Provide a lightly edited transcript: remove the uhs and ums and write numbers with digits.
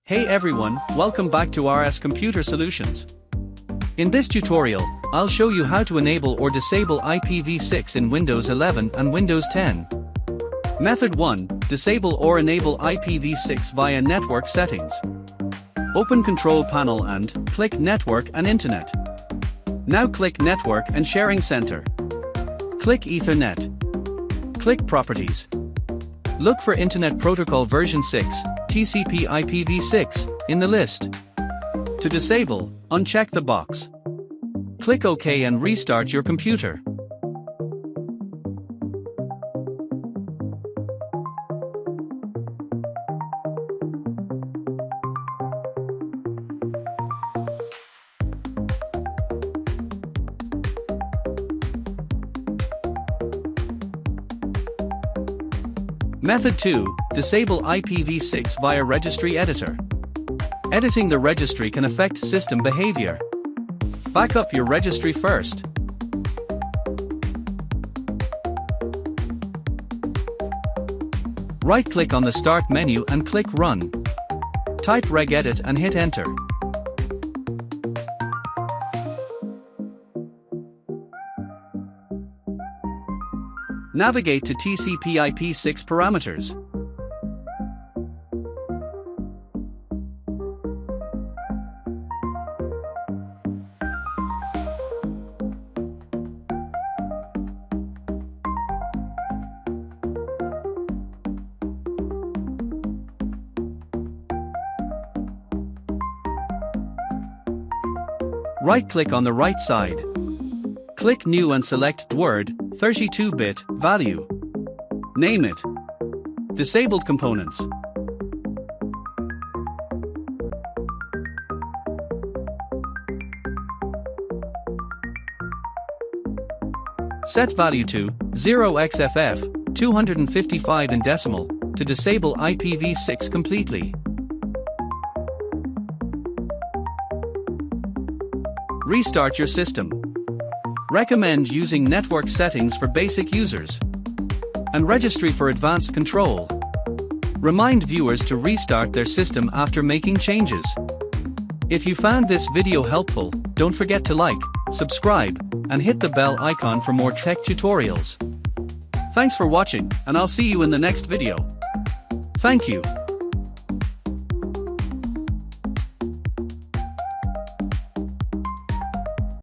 Hey everyone, welcome back to RS Computer Solutions. In this tutorial, I'll show you how to enable or disable IPv6 in Windows 11 and Windows 10. Method 1. Disable or enable IPv6 via Network Settings. Open Control Panel and click Network and Internet. Now click Network and Sharing Center. Click Ethernet. Click Properties. Look for Internet Protocol version 6, TCP IPv6, in the list. To disable, uncheck the box. Click OK and restart your computer. Method 2. Disable IPv6 via Registry Editor. Editing the registry can affect system behavior. Back up your registry first. Right-click on the Start menu and click Run. Type regedit and hit Enter. Navigate to TCP IP6 parameters. Right-click on the right side. Click New and select Word, 32-bit, value. Name it. Disabled components. Set value to 0xFF, 255 in decimal, to disable IPv6 completely. Restart your system. Recommend using network settings for basic users and registry for advanced control. Remind viewers to restart their system after making changes. If you found this video helpful, don't forget to like, subscribe, and hit the bell icon for more tech tutorials. Thanks for watching, and I'll see you in the next video. Thank you.